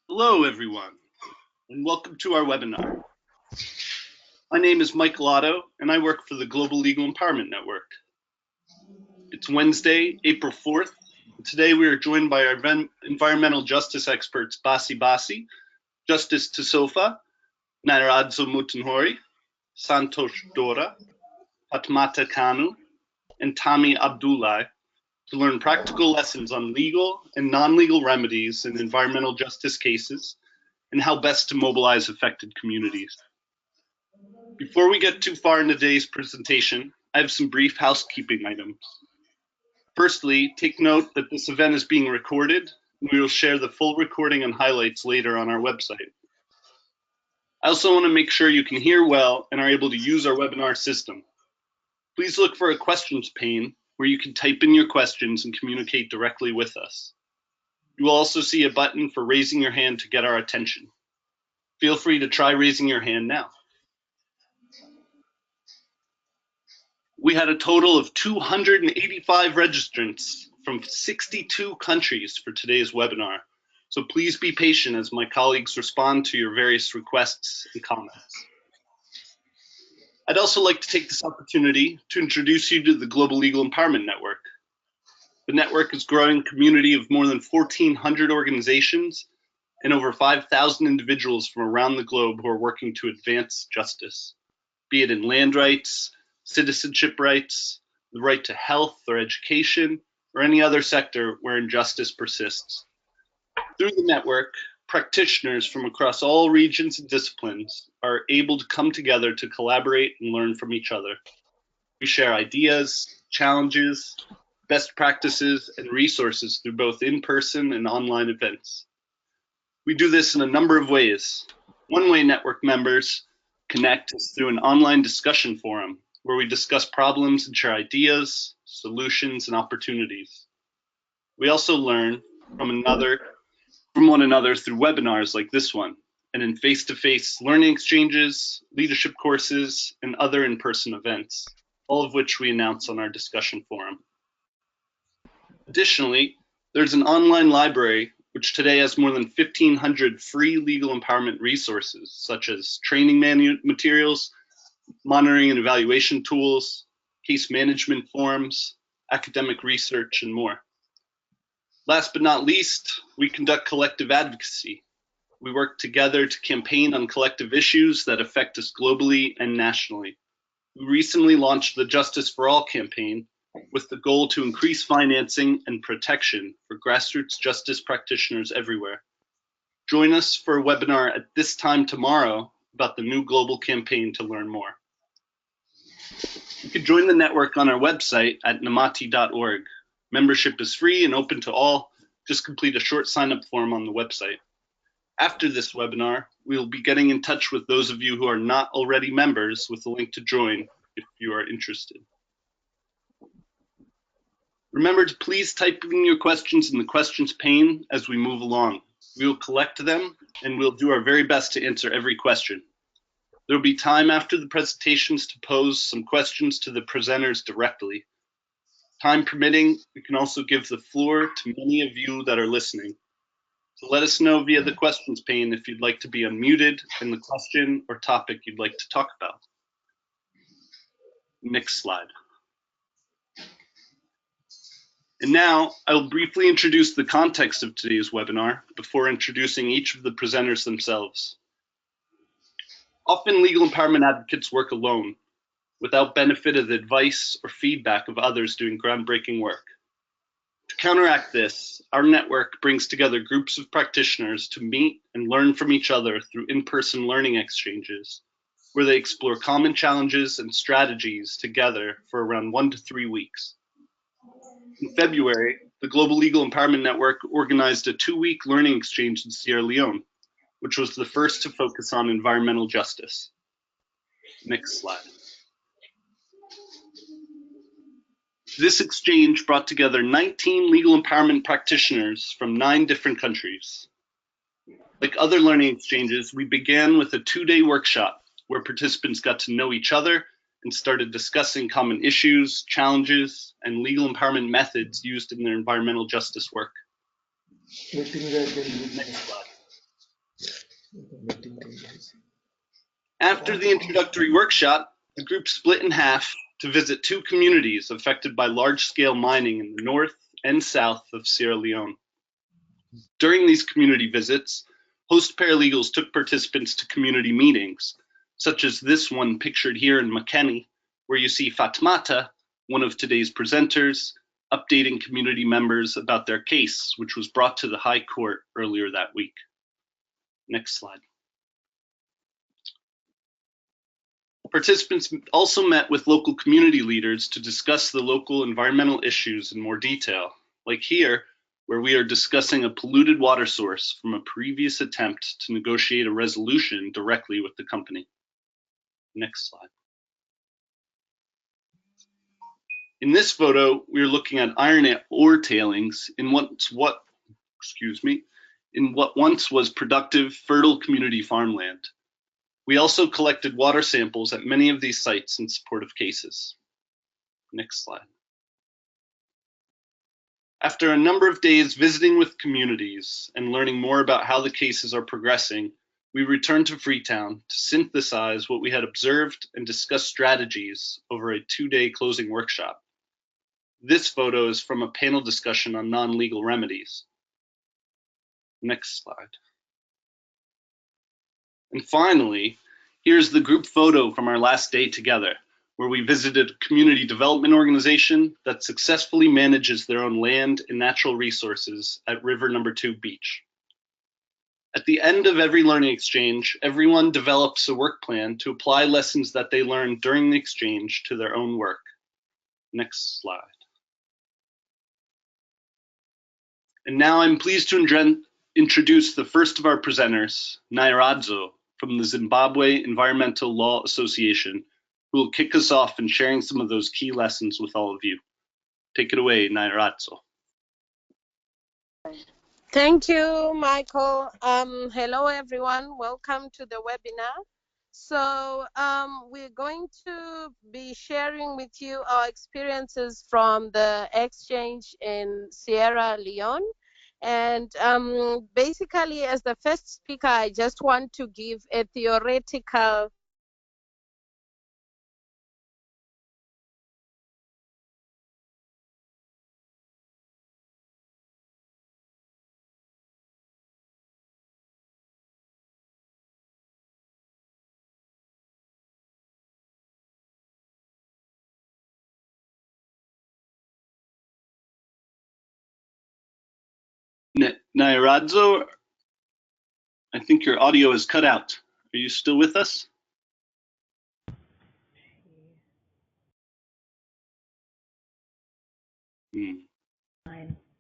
Hello, everyone, and welcome to our webinar. My name is Mike Lotto, and I work for the Global Legal Empowerment Network. It's Wednesday, April 4th. And today we are joined by our environmental justice experts Basi, Justice Tusofa, Naradzo Mutanhori, Santosh Dora, Fatmata Kanu, and Tami Abdullahi to learn practical lessons on legal and non-legal remedies in environmental justice cases and how best to mobilize affected communities. Before we get too far into today's presentation, I have some brief housekeeping items. Firstly, take note that this event is being recorded, and we will share the full recording and highlights later on our website. I also want to make sure you can hear well and are able to use our webinar system. Please look for a questions pane where you can type in your questions and communicate directly with us. You will also see a button for raising your hand to get our attention. Feel free to try raising your hand now. We had a total of 285 registrants from 62 countries for today's webinar, so please be patient as my colleagues respond to your various requests and comments. I'd also like to take this opportunity to introduce you to the Global Legal Empowerment Network. The network is a growing community of more than 1,400 organizations and over 5,000 individuals from around the globe who are working to advance justice, be it in land rights, citizenship rights, the right to health or education, or any other sector where injustice persists. Through the network, practitioners from across all regions and disciplines are able to come together to collaborate and learn from each other. We share ideas, challenges, best practices, and resources through both in-person and online events. We do this in a number of ways. One way network members connect is through an online discussion forum where we discuss problems and share ideas, solutions, and opportunities. We also learn from one another through webinars like this one, and in face-to-face learning exchanges, leadership courses, and other in-person events, all of which we announce on our discussion forum. Additionally, there's an online library which today has more than 1,500 free legal empowerment resources, such as training materials, monitoring and evaluation tools, case management forums, academic research, and more. Last but not least, we conduct collective advocacy. We work together to campaign on collective issues that affect us globally and nationally. We recently launched the Justice for All campaign with the goal to increase financing and protection for grassroots justice practitioners everywhere. Join us for a webinar at this time tomorrow about the new global campaign to learn more. You can join the network on our website at namati.org. Membership is free and open to all. Just complete a short sign-up form on the website. After this webinar, we will be getting in touch with those of you who are not already members with a link to join if you are interested. Remember to please type in your questions in the questions pane as we move along. We will collect them and we'll do our very best to answer every question. There will be time after the presentations to pose some questions to the presenters directly. Time permitting, we can also give the floor to many of you that are listening. So let us know via the questions pane if you'd like to be unmuted and the question or topic you'd like to talk about. Next slide. And now I will briefly introduce the context of today's webinar before introducing each of the presenters themselves. Often legal empowerment advocates work alone, without benefit of the advice or feedback of others doing groundbreaking work. To counteract this, our network brings together groups of practitioners to meet and learn from each other through in-person learning exchanges, where they explore common challenges and strategies together for around 1 to 3 weeks. In February, the Global Legal Empowerment Network organized a 2-week learning exchange in Sierra Leone, which was the first to focus on environmental justice. Next slide. This exchange brought together 19 legal empowerment practitioners from 9 different countries. Like other learning exchanges, we began with a 2-day workshop where participants got to know each other and started discussing common issues, challenges, and legal empowerment methods used in their environmental justice work. Next slide. After the introductory workshop, the group split in half to visit two communities affected by large-scale mining in the north and south of Sierra Leone. During these community visits, host paralegals took participants to community meetings, such as this one pictured here in Makeni, where you see Fatmata, one of today's presenters, updating community members about their case, which was brought to the High Court earlier that week. Next slide. Participants also met with local community leaders to discuss the local environmental issues in more detail, like here, where we are discussing a polluted water source from a previous attempt to negotiate a resolution directly with the company. Next slide. In this photo, we are looking at iron ore tailings in what once was productive, fertile community farmland. We also collected water samples at many of these sites in support of cases. Next slide. After a number of days visiting with communities and learning more about how the cases are progressing, we returned to Freetown to synthesize what we had observed and discuss strategies over a 2-day closing workshop. This photo is from a panel discussion on non-legal remedies. Next slide. And finally, here's the group photo from our last day together, where we visited a community development organization that successfully manages their own land and natural resources at River No. 2 Beach. At the end of every learning exchange, everyone develops a work plan to apply lessons that they learned during the exchange to their own work. Next slide. And now I'm pleased to introduce the first of our presenters, Nairadzo, from the Zimbabwe Environmental Law Association, who will kick us off in sharing some of those key lessons with all of you. Take it away, Nairadzo. Thank you, Michael. Hello, everyone. Welcome to the webinar. So we're going to be sharing with you our experiences from the exchange in Sierra Leone. And basically, as the first speaker, I just want to give a theoretical Nairadzo, I think your audio is cut out. Are you still with us?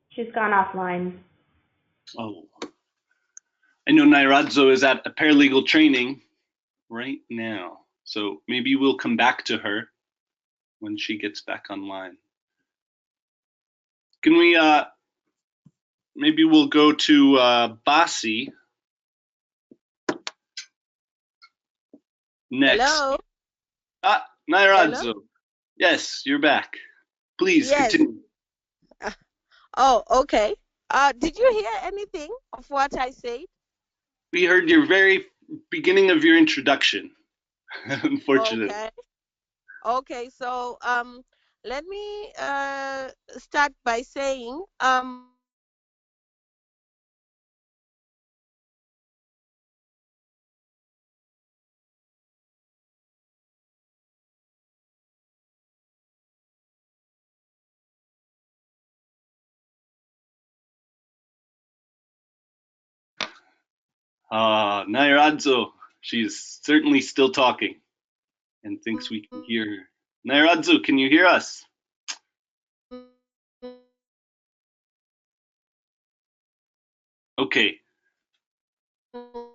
She's gone offline. Oh. I know Nairadzo is at a paralegal training right now, so maybe we'll come back to her when she gets back online. Can we, maybe we'll go to Basi next. Hello? Nairadzo. Hello? Yes, you're back. Please Yes. continue. Oh, okay. Did you hear anything of what I said? We heard your very beginning of your introduction, unfortunately. Okay, so let me start by saying Nairadzo, she's certainly still talking and thinks we can hear her. Nairadzo, can you hear us? Okay. I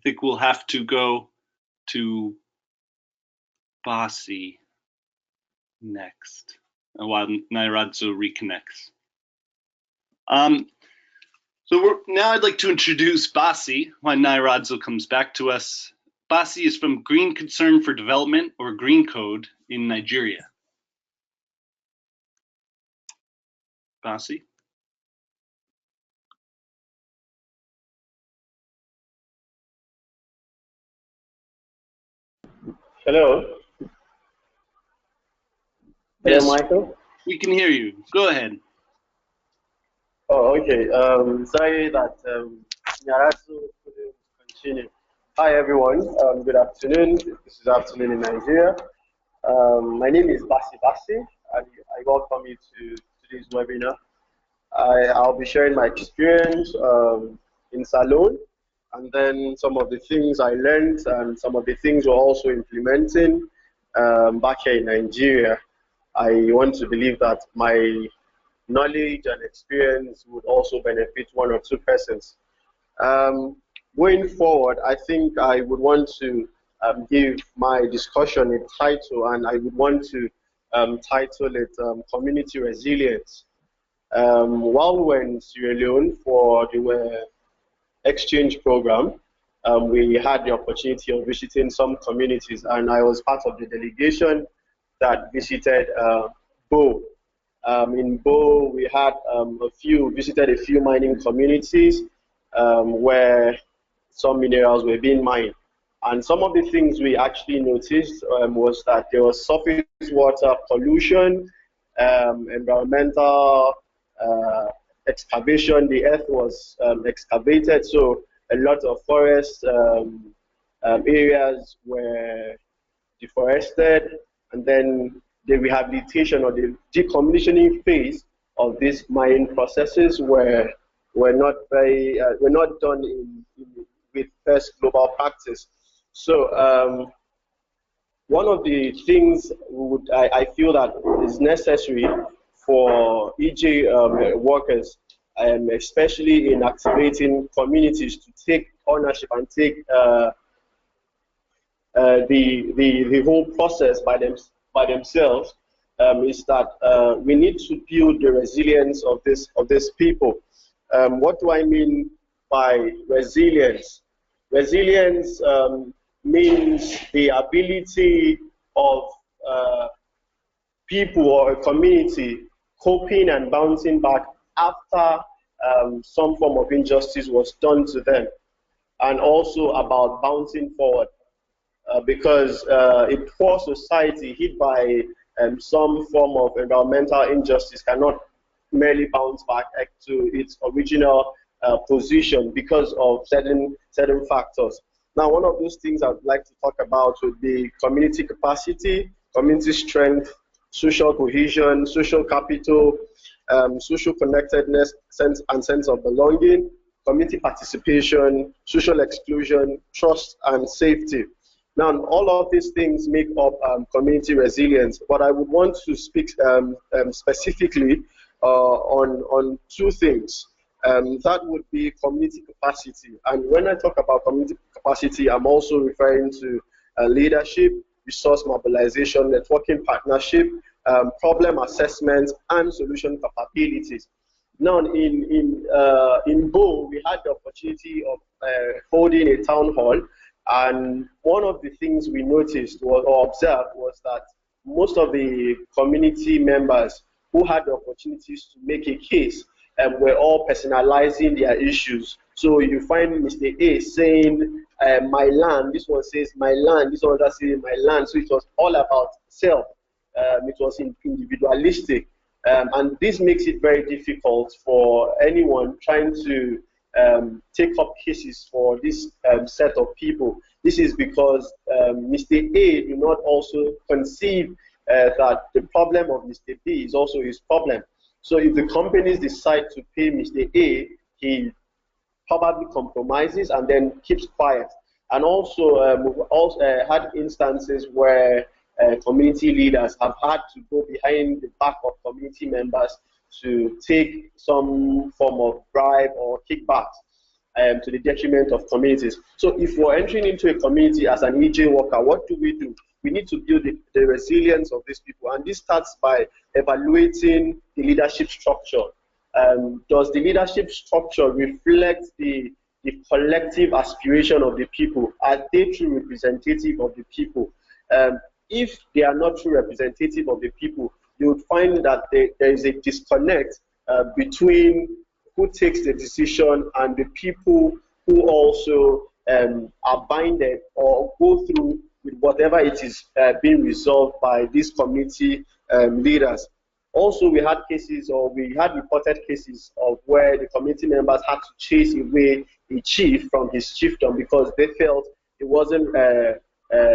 think we'll have to go to Basi next while Nairadzo reconnects. So now I'd like to introduce Basi while Nairadzo comes back to us. Basi is from Green Concern for Development, or Green Code, in Nigeria. Basi? Hello. Hello, Yes, Michael. we can hear you. Go ahead. Oh, okay. Sorry that Nyarasu couldn't continue. Hi, everyone. Good afternoon. This is afternoon in Nigeria. My name is Basi Basi, and I welcome you to today's webinar. I'll be sharing my experience in Salon, and then some of the things I learned and some of the things we're also implementing back here in Nigeria. I want to believe that my knowledge and experience would also benefit one or two persons. Um, Going forward, I think I would want to give my discussion a title, and I would want to title it Community Resilience. While we were in Sierra Leone for the exchange program, we had the opportunity of visiting some communities, and I was part of the delegation that visited Bo. In Bo, we had visited a few mining communities where some minerals were being mined. And some of the things we actually noticed was that there was surface water pollution, environmental excavation. The earth was excavated, so a lot of forest areas were deforested, and then the rehabilitation or the decommissioning phase of these mining processes were not were not done with first global practice. So one of the things I feel that is necessary for EJ workers, especially in activating communities to take ownership and take the whole process by themselves, is that we need to build the resilience of this people. What do I mean by resilience? Resilience means the ability of uh, people or a community coping and bouncing back after some form of injustice was done to them, and also about bouncing forward because a poor society hit by some form of environmental injustice cannot merely bounce back to its original position because of certain factors. Now, one of those things I'd like to talk about would be community capacity, community strength, social cohesion, social capital, social connectedness, sense of belonging, community participation, social exclusion, trust, and safety. Now, all of these things make up community resilience, but I would want to speak specifically on two things. That would be community capacity. And when I talk about community capacity, I'm also referring to leadership, resource mobilization, networking partnership, problem assessment, and solution capabilities. Now, in Bo, we had the opportunity of holding a town hall, and one of the things we noticed or observed was that most of the community members who had the opportunities to make a case were all personalizing their issues. So you find Mr. A saying, my land, this one says my land, this one says my land. So it was all about self. It was individualistic. And this makes it very difficult for anyone trying to take up cases for this set of people. This is because Mr. A do not also conceive that the problem of Mr. B is also his problem. So if the companies decide to pay Mr. A, he probably compromises and then keeps quiet. And also, we've also had instances where community leaders have had to go behind the back of community members to take some form of bribe or kickbacks to the detriment of communities. So if we're entering into a community as an EJ worker, what do? We need to build the resilience of these people. And this starts by evaluating the leadership structure. Does the leadership structure reflect the collective aspiration of the people? Are they true representative of the people? If they are not true representative of the people, you would find that there is a disconnect between who takes the decision and the people who also are binded or go through with whatever it is being resolved by these community leaders. Also, we had cases, or we had reported cases of where the community members had to chase away a chief from his chiefdom because they felt it wasn't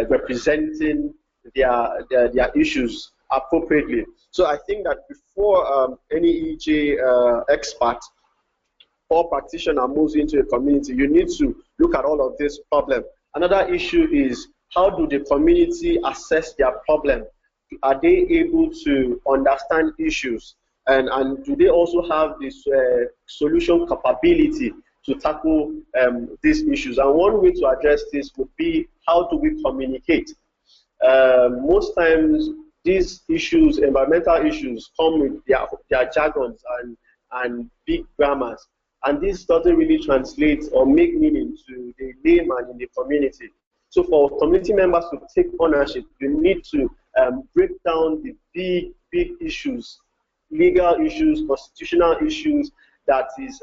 representing their issues appropriately. So I think that before any EJ expert or practitioner moves into a community, you need to look at all of this problem. Another issue is, how do the community assess their problem? Are they able to understand issues? And do they also have this solution capability to tackle these issues? And one way to address this would be, how do we communicate? Most times, these issues, environmental issues, come with their jargons and big grammars. And this doesn't really translate or make meaning to the layman in the community. So for community members to take ownership, you need to break down the big issues, legal issues, constitutional issues, that is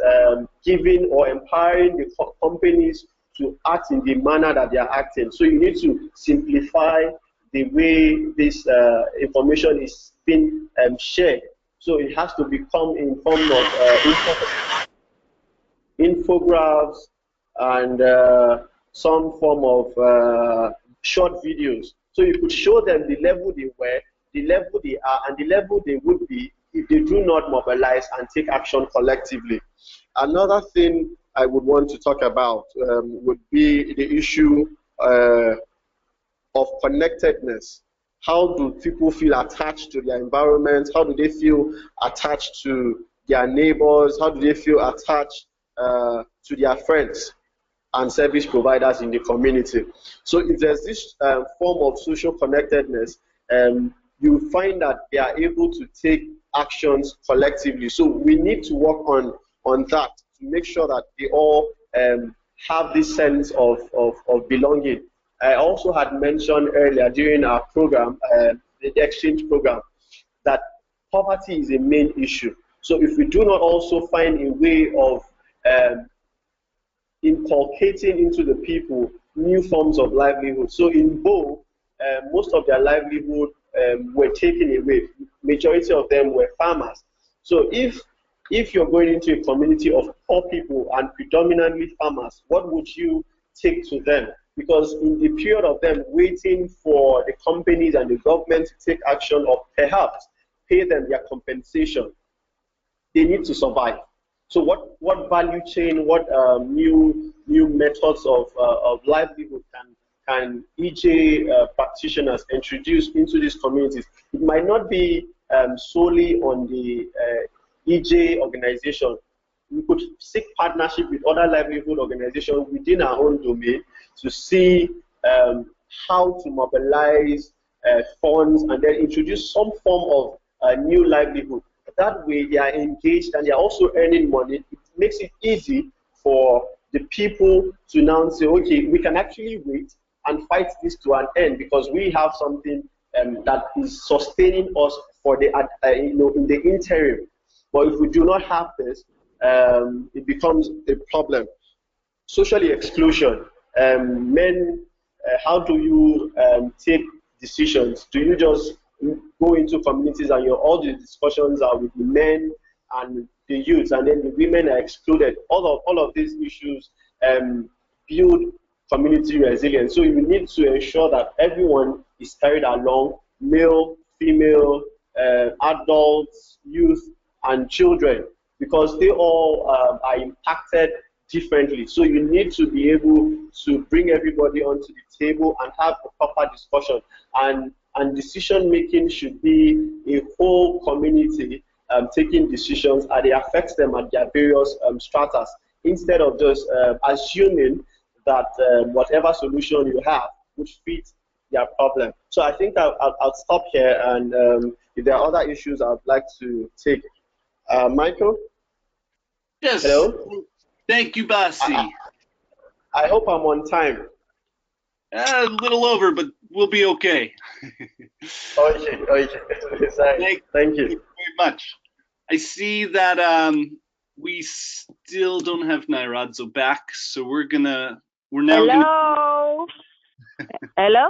giving or empowering the companies to act in the manner that they are acting. So you need to simplify the way this information is being shared. So it has to become in form of infographics and some form of short videos. So you could show them the level they were, the level they are, and the level they would be if they do not mobilize and take action collectively. Another thing I would want to talk about would be the issue of connectedness. How do people feel attached to their environment? How do they feel attached to their neighbors? How do they feel attached to their friends and service providers in the community? So if there's this form of social connectedness, you find that they are able to take actions collectively. So we need to work on that to make sure that they all have this sense of belonging. I also had mentioned earlier during our program, the exchange program, that poverty is a main issue. So if we do not also find a way of inculcating into the people new forms of livelihood. So in Bo, most of their livelihood were taken away. Majority of them were farmers. So if you're going into a community of poor people and predominantly farmers, what would you take to them? Because in the period of them waiting for the companies and the government to take action or perhaps pay them their compensation, they need to survive. So what value chain, what new methods of livelihood can EJ practitioners introduce into these communities? It might not be solely on the EJ organization. We could seek partnership with other livelihood organizations within our own domain to see how to mobilize funds and then introduce some form of new livelihood. That way they are engaged and they are also earning money. It makes it easy for the people to now say, okay, we can actually wait and fight this to an end because we have something that is sustaining us for the in the interim. But if we do not have this, it becomes a problem. Socially exclusion. How do you take decisions? Do you just go into communities and all the discussions are with the men and the youth, and then the women are excluded? All of these issues build community resilience. So you need to ensure that everyone is carried along, male, female, adults, youth, and children, because they all are impacted differently. So you need to be able to bring everybody onto the table and have a proper discussion. And decision making should be a whole community taking decisions, and it affects them at their various stratas, instead of just assuming that whatever solution you have would fit their problem. So I think I'll stop here, and if there are other issues I'd like to take. Michael? Yes. Hello? Thank you, Basi. I hope I'm on time. A little over, but we'll be okay. Okay. Thank you. Thank you very much. I see that we still don't have Nairadzo back, so we're now Hello. Hello.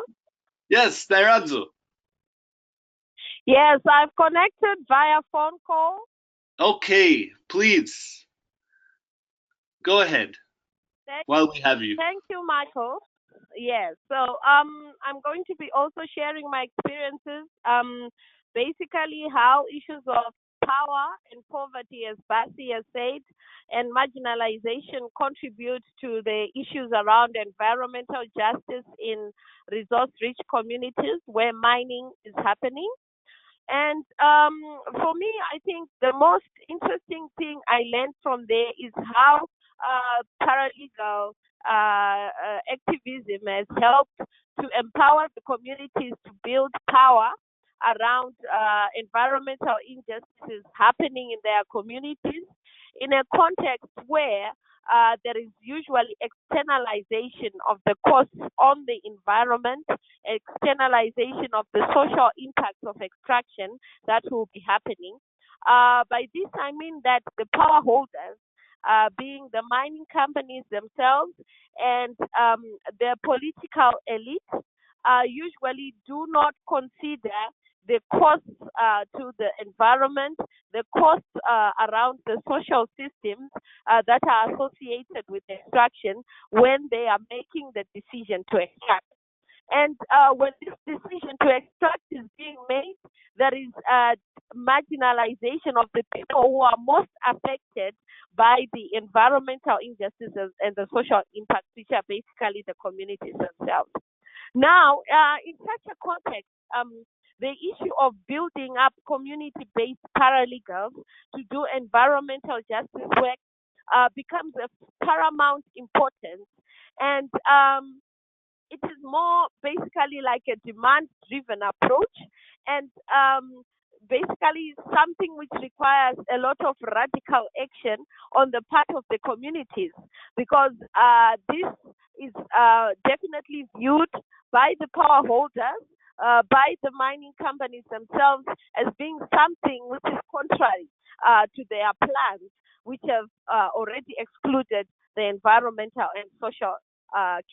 Yes, Nairanzo. Yes, I've connected via phone call. Okay, please go ahead Thank, while we have you. thank you, Michael. Yes, so I'm going to be also sharing my experiences. Basically, how issues of power and poverty, as Basi has said, and marginalization contribute to the issues around environmental justice in resource-rich communities where mining is happening. And for me, I think the most interesting thing I learned from there is how paralegal activism has helped to empower the communities to build power around environmental injustices happening in their communities in a context where there is usually externalization of the costs on the environment, externalization of the social impacts of extraction that will be happening. By this, I mean that the power holders, being the mining companies themselves and the political elite, usually do not consider the costs to the environment, the costs around the social systems that are associated with extraction when they are making the decision to extract. And when this decision to extract is being made, there is marginalization of the people who are most affected by the environmental injustices and the social impacts, which are basically the communities themselves. Now, in such a context, the issue of building up community-based paralegals to do environmental justice work becomes of paramount importance. And it is more basically like a demand driven approach and basically something which requires a lot of radical action on the part of the communities because this is definitely viewed by the power holders, by the mining companies themselves as being something which is contrary to their plans, which have already excluded the environmental and social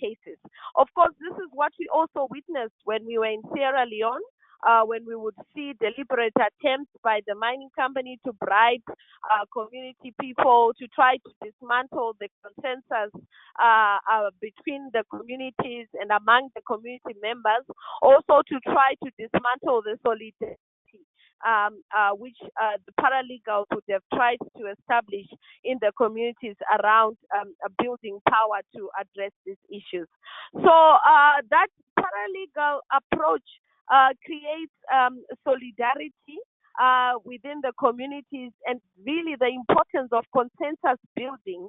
cases. Of course, this is what we also witnessed when we were in Sierra Leone. When we would see deliberate attempts by the mining company to bribe community people to try to dismantle the consensus between the communities and among the community members, also to try to dismantle the solidarity which the paralegals would have tried to establish in the communities around building power to address these issues. So that paralegal approach creates solidarity within the communities and really the importance of consensus building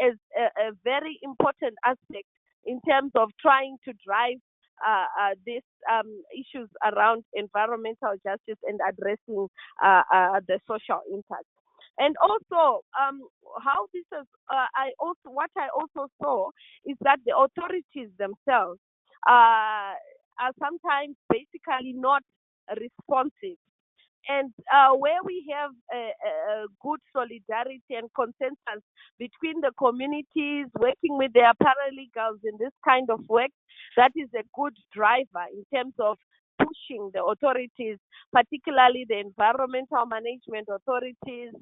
is a very important aspect in terms of trying to drive these issues around environmental justice and addressing the social impact. And also, how this is, what I also saw is that the authorities themselves are sometimes basically not responsive. And where we have a good solidarity and consensus between the communities working with their paralegals in this kind of work, that is a good driver in terms of pushing the authorities, particularly the environmental management authorities,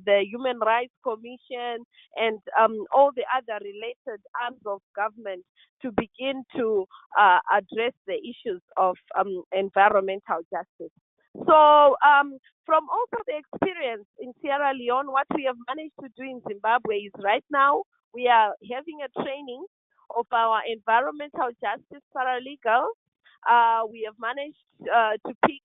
the Human Rights Commission, and all the other related arms of government to begin to address the issues of environmental justice. So, from also the experience in Sierra Leone, what we have managed to do in Zimbabwe is right now we are having a training of our environmental justice paralegals. We have managed to pick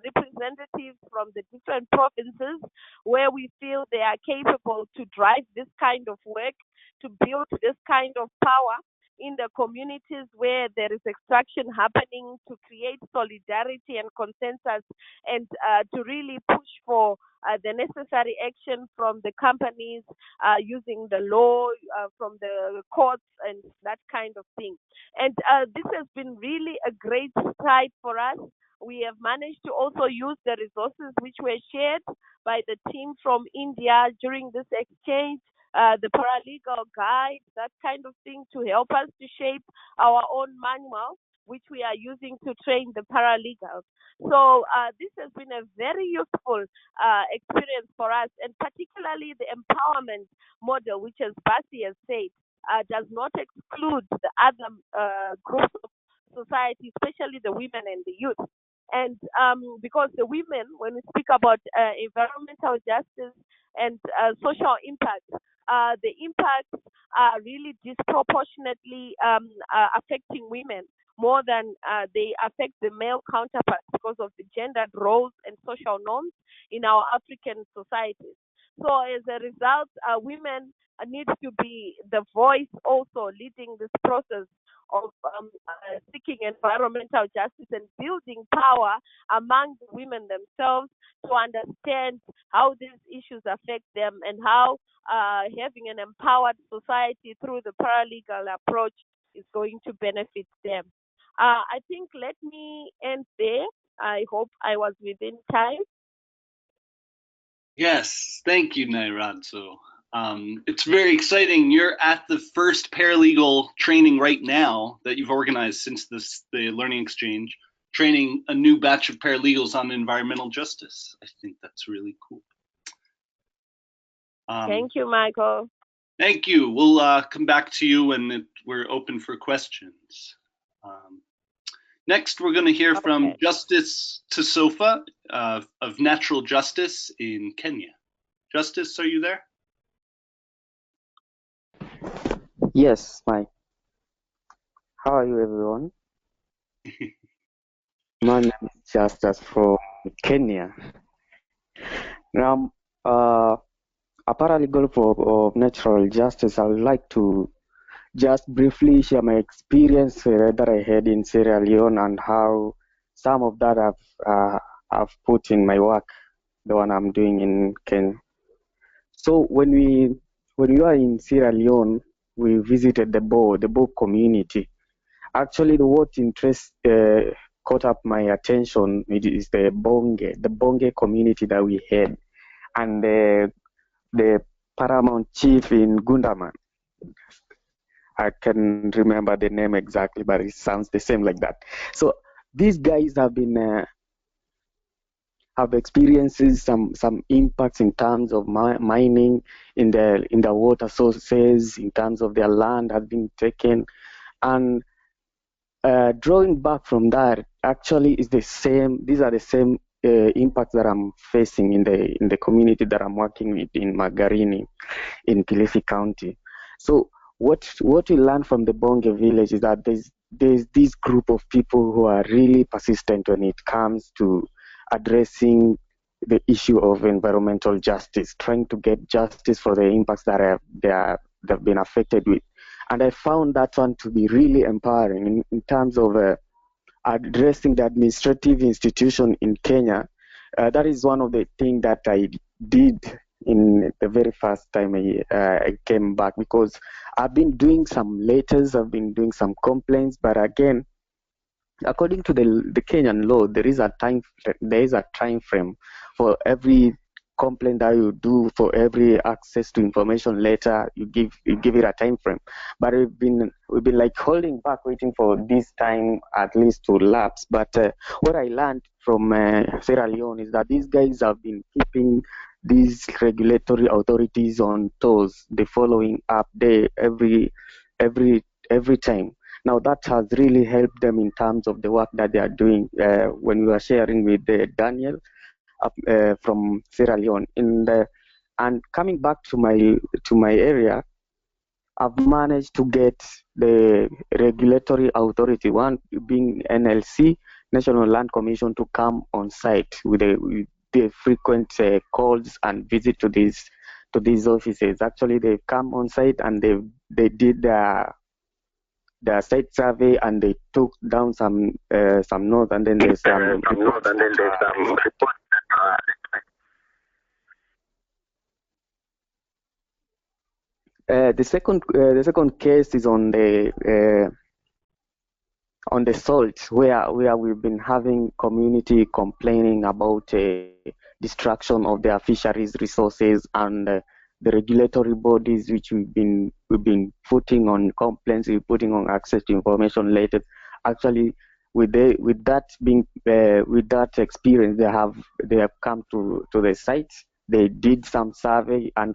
representatives from the different provinces where we feel they are capable to drive this kind of work, to build this kind of power in the communities where there is extraction happening, to create solidarity and consensus, and to really push for the necessary action from the companies using the law, from the courts, and that kind of thing. And this has been really a great stride for us. We have managed to also use the resources which were shared by the team from India during this exchange, the paralegal guide, that kind of thing, to help us to shape our own manual which we are using to train the paralegals. So this has been a very useful experience for us, and particularly the empowerment model, which, as Basi has said, does not exclude the other groups of society, especially the women and the youth. And because the women, when we speak about environmental justice and social impact, the impacts are really disproportionately affecting women more than they affect the male counterparts because of the gendered roles and social norms in our African societies. So as a result, women need to be the voice also leading this process of seeking environmental justice and building power among the women themselves to understand how these issues affect them and how having an empowered society through the paralegal approach is going to benefit them. I think let me end there. I hope I was within time. Yes, thank you, Nairatso. It's very exciting. You're at the first paralegal training right now that you've organized since the Learning Exchange, training a new batch of paralegals on environmental justice. I think that's really cool. Thank you, Michael. Thank you. We'll come back to you when we're open for questions. Next, we're going to hear from Justice Tusofa of Natural Justice in Kenya. Justice, are you there? Yes, Mike. How are you, everyone? My name is Justice from Kenya. Now, a paralegal of natural justice, I would like to just briefly share my experience that I had in Sierra Leone and how some of that I've put in my work, the one I'm doing in Kenya. So when we were in Sierra Leone, we visited the Bo community. Actually, what interest caught up my attention is the Bonge community that we had, and the paramount chief in Gundaman. I can remember the name exactly, but it sounds the same like that. So these guys have been have experiences some impacts in terms of mining in the water sources, in terms of their land has been taken, and drawing back from that actually is the same. These are the same impacts that I'm facing in the community that I'm working with in Magarini, in Kilifi County. So what we learn from the Bonge village is that there's this group of people who are really persistent when it comes to addressing the issue of environmental justice, trying to get justice for the impacts that they've been affected with. And I found that one to be really empowering in terms of addressing the administrative institution in Kenya. That is one of the things that I did in the very first time I came back, because I've been doing some letters, I've been doing some complaints, but again, according to the Kenyan law, there is a time frame for every complaint that you do, for every access to information letter, you give it a time frame. But we've been like holding back, waiting for this time at least to lapse. But what I learned from Sierra Leone is that these guys have been keeping these regulatory authorities on toes, the following up day every time. Now that has really helped them in terms of the work that they are doing. When we were sharing with Daniel from Sierra Leone, and coming back to my area, I've managed to get the regulatory authority, one being NLC, National Land Commission, to come on site with the frequent calls and visit to these offices. Actually, they come on site and they did the site survey and they took down some notes, and then there's some reports. The second case is on the salt, where we've been having community complaining about destruction of their fisheries resources, and the regulatory bodies which we've been putting on complaints, we're putting on access to information letters, actually with that experience, they have come to the site. They did some survey, and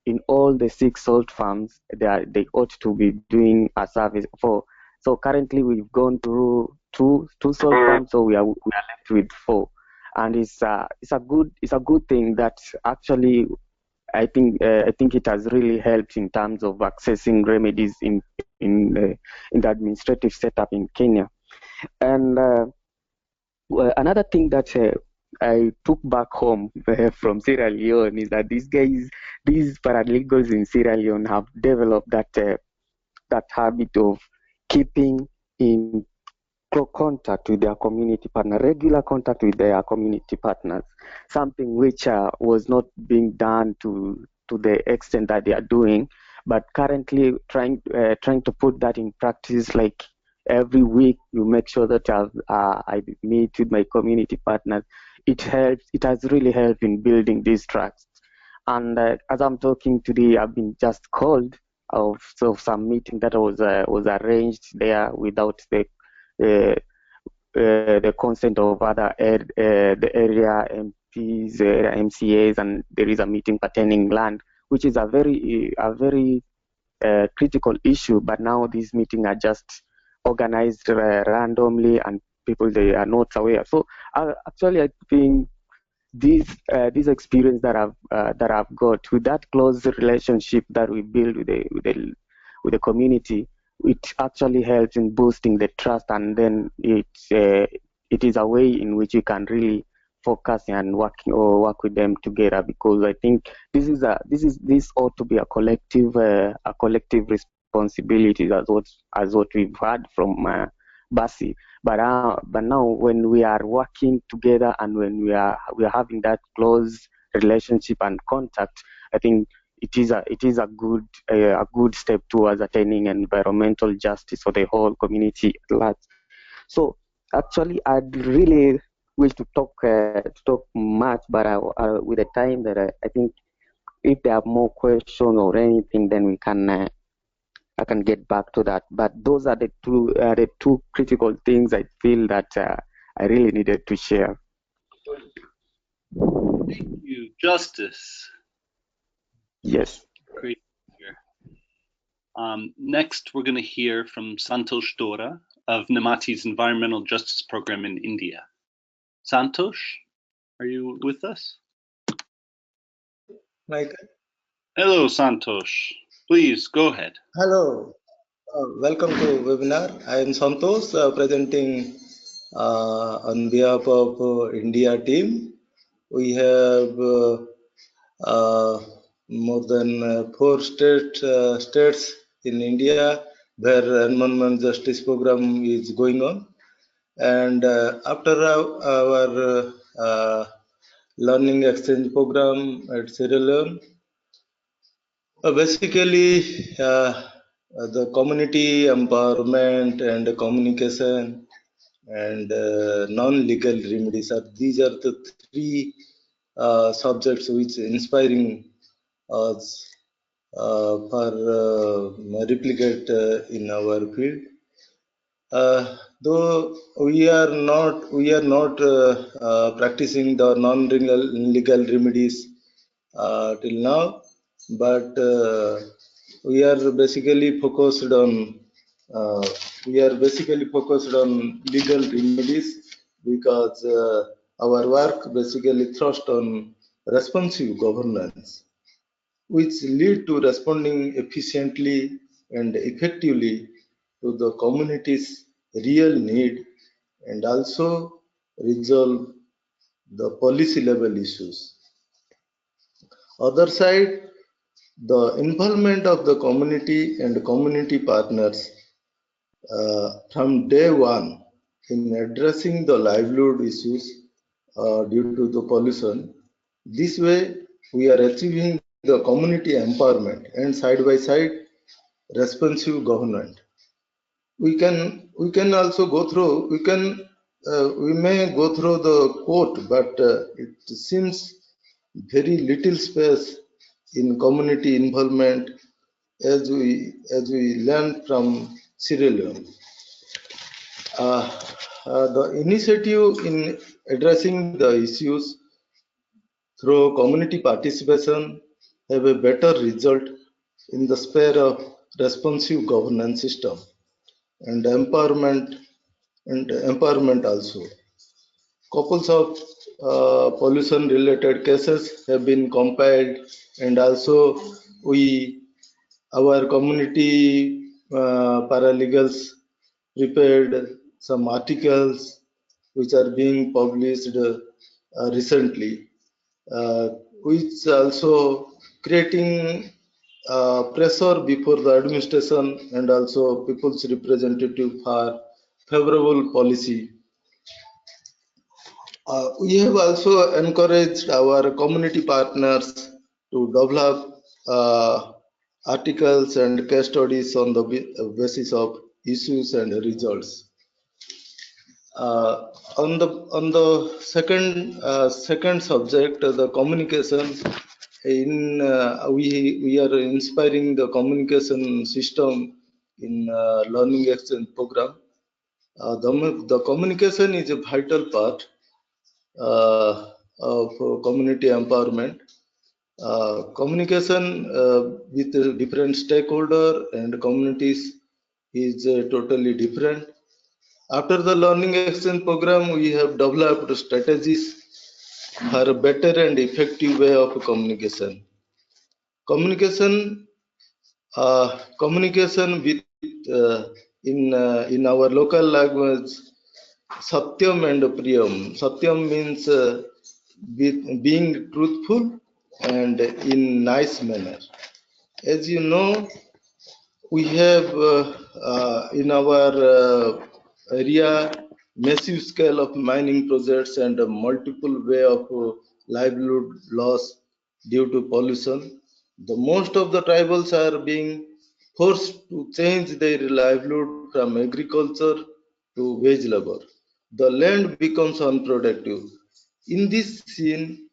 in all the 6 salt farms, they ought to be doing a survey for. So currently, we've gone through two salt farms, so we are left with 4, and it's a good thing that actually I think it has really helped in terms of accessing remedies in the administrative setup in Kenya. And well, another thing that I took back home from Sierra Leone is that these paralegals in Sierra Leone have developed that habit of keeping in contact with their community partner, regular contact with their community partners, something which was not being done to the extent that they are doing, but currently trying to put that in practice. Like every week, you make sure that I meet with my community partners. It helps. It has really helped in building this trust. And as I'm talking today, I've been just called of some meeting that was arranged there without uh, the consent of the area MPs, MCAs, and there is a meeting pertaining land, which is a very critical issue. But now these meetings are just organized randomly, and people they are not aware. So actually, I think this experience that I've got with that close relationship that we build with the community, it actually helps in boosting the trust, and then it is a way in which we can really focus and work with them together, because I think this ought to be a collective responsibility, as what we've heard from Basi. But now when we are working together and when we are having that close relationship and contact, I think it is a good step towards attaining environmental justice for the whole community at large. So actually, I'd really wish to talk much, but with the time that I think if there are more questions or anything, then we can. I can get back to that, but those are the two critical things I feel that I really needed to share. Thank you, Justice. Yes. Great to hear. Next, we're going to hear from Santosh Dora of Nemati's Environmental Justice Program in India. Santosh, are you with us? Michael. Hello, Santosh. Please go ahead. Hello, welcome to webinar. I am Santosh, presenting on behalf of India team. We have more than 4 states in India where environment justice program is going on, and after our learning exchange program at Sierra Leone, basically, the community empowerment and communication and non-legal remedies these are the 3 subjects which inspiring us for replicate in our field. Though we are not practicing the non-legal remedies till now, but we are basically focused on legal remedies, because our work basically thrust on responsive governance, which lead to responding efficiently and effectively to the community's real need, and also resolve the policy level issues. Other side, the involvement of the community and community partners from day one in addressing the livelihood issues due to the pollution. This way, we are achieving the community empowerment and side by side responsive government. We can also go through. We may go through the quote, but it seems very little space in community involvement as we learned from Sierra Leone. The initiative in addressing the issues through community participation have a better result in the sphere of responsive governance system and empowerment also. Couples of pollution related cases have been compiled, and also we our community paralegals prepared some articles which are being published recently, uh, which also creating pressure before the administration and also people's representative for favorable policy. We have also encouraged our community partners to develop articles and case studies on the basis of issues and results. On the second subject, the communication. We are inspiring the communication system in learning exchange program. The communication is a vital part of community empowerment. Communication with different stakeholder and communities is totally different. After the learning exchange program, we have developed strategies for a better and effective way of communication. Communication, communication with in our local language, Satyam and Priyam. Satyam means being truthful and in nice manner. As you know, we have in our area massive scale of mining projects and a multiple way of livelihood loss due to pollution. The most of the tribals are being forced to change their livelihood from agriculture to wage labor. The land becomes unproductive. In this scene,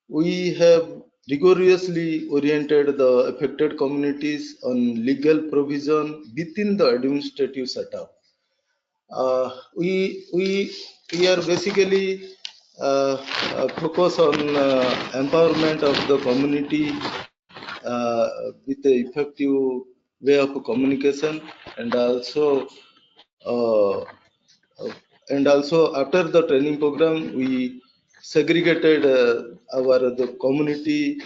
we have rigorously oriented the affected communities on legal provision within the administrative setup. We are basically focus on empowerment of the community with the effective way of communication, and also uh, after the training program we segregated the community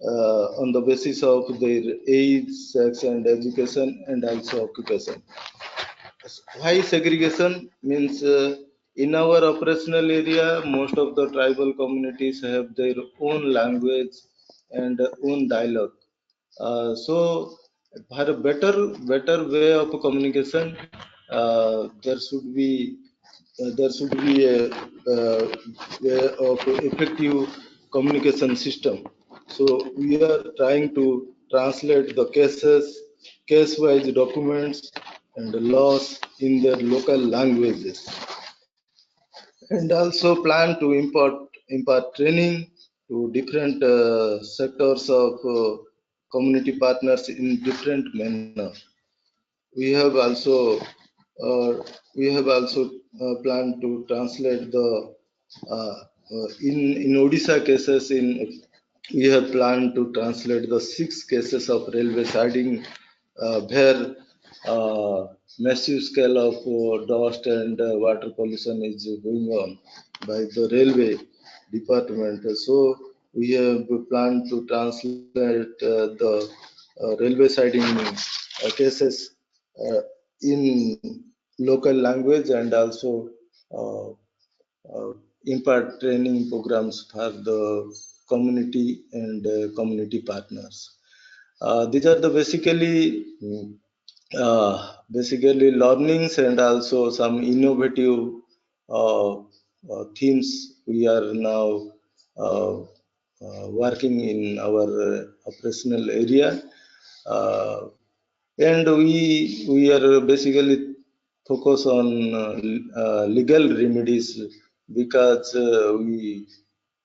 on the basis of their age, sex and education and also occupation. Why segregation means in our operational area most of the tribal communities have their own language and own dialogue. So for a better way of communication, there should be a way of effective communication system. So we are trying to translate the case-wise documents and laws in their local languages, and also plan to impart training to different sectors of community partners in different manner. We have also uh, planned to translate the in Odisha cases. We have planned to translate the 6 cases of railway siding where uh, massive scale of dust and water pollution is going on by the railway department. So we have planned to translate the railway siding cases uh, in local language, and also uh, uh, impart training programs for the community and community partners. These are the basically learnings and also some innovative themes we are now uh, working in our operational area. Uh, and we are basically focus on legal remedies, because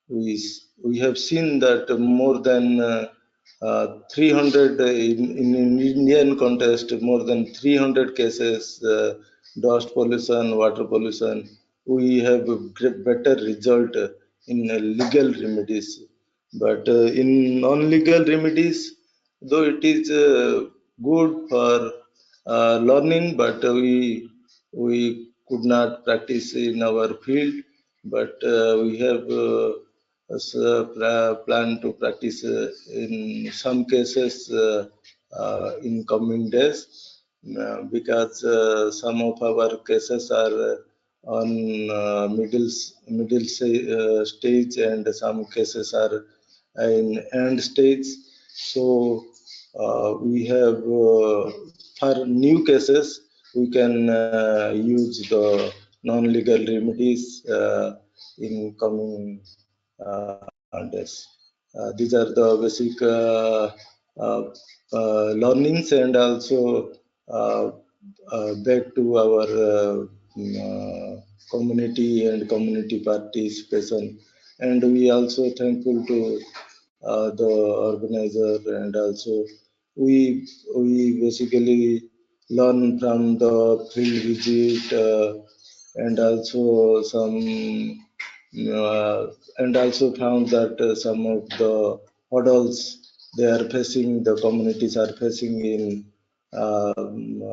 we have seen that more than 300 in Indian context, more than 300 cases dust pollution, water pollution, we have a better result in legal remedies. But in non-legal remedies, though it is good for learning, but we could not practice in our field. But we have plan to practice in some cases in coming days, because some of our cases are on stage, and some cases are in end stage. So we have for new cases we can use the non-legal remedies in coming days. These are the basic learnings, and also back to our community and community participation. And we also thankful to the organizer, and also we basically learn from the field visit, and also some and also found that some of the hurdles they are facing, the communities are facing in